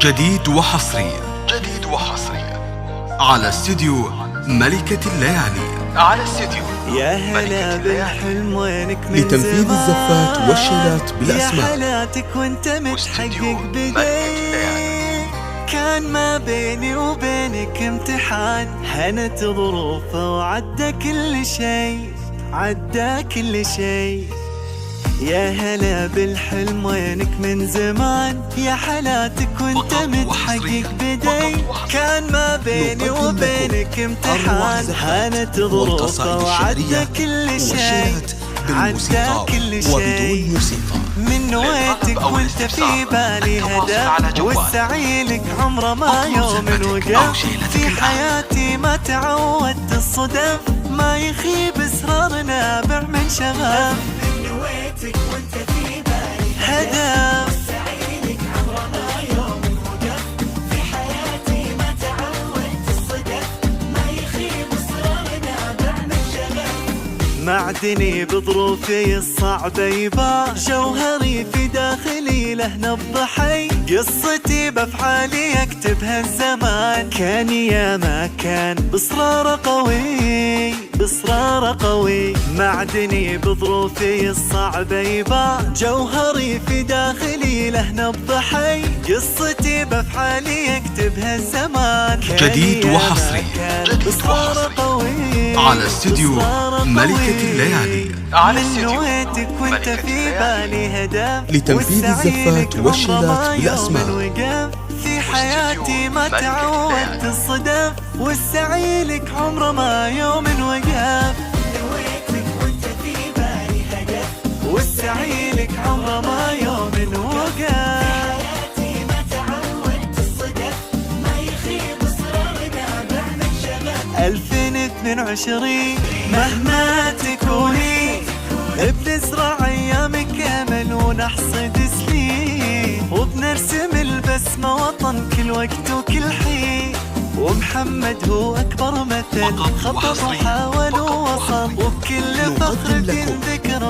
جديد وحصري على استديو ملكة الليالي. يا هلا بالحلم وينك من لتنفيذ زمان، الزفات والشيلات بالأسماء. يا حالاتك وانت متحقق بدي، كان ما بيني وبينك امتحان، هنت ظروفه وعدى كل شي، يا هلا بالحلم وينك من زمان، يا حالاتك وانت متحقق بدي، كان ما بيني وبينك امتحان، هانت ظروفه وعدى كل شي، وبدون موسيقى. من نويتك وانت في بالي هدف، والسعيلك عمره ما يوم وقف، في حياتي ما تعودت الصدف، ما يخيب اسرار نابع من شغف، نويتك وانت في بالي هدف سعيدك عمره ما يوم وقف، في حياتي ما تعودت الصدف، ما يخيب اسرارنا بعد الشغف، معدني بظروفي الصعبة يباع، جوهري في داخلي له نبض حي، قصتي بافعالي اكتبها الزمان، كان يا ما كان باصرار قوي، معدني بظروفي الصعبة يباع، جوهري في داخلي له نبض حي، قصتي بافعالي اكتبها الزمان، جديد وحصري على استديو ملكة الليالي. من نويتك وانت في بالي هدف، لتنفيذ الزفات والشيلات بالأسماء. في حياتي ما تعودت الصدف، والسعيلك عمره ما يوم وقف، نويتك وانت في بالي هدف، والسعيلك عمره ما يوم وقف، حياتي ما تعودت الصدف، ما يخيب اسرارنا بعد الشغف، 2022 مهما تكوني بنزرع ايامك امل ونحصد سنين، وبنرسم البسمة وطن كل وقت وكل حين، ومحمد هو اكبر مثل، خطط وحاول ووصل، وبكل فخر بينذكر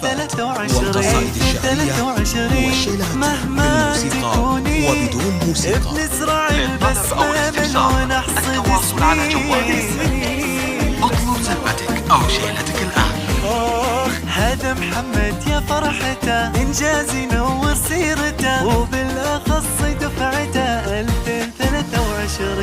ب2023 مهما تكوني وبدون موسيقى. بنزرع البسمة امل ونحصد سنين. اطلب زفتك أو شيلتك الآن. هذا محمد يا فرحته، إنجاز ينور سيرته، وبالأخص دفعته 2023.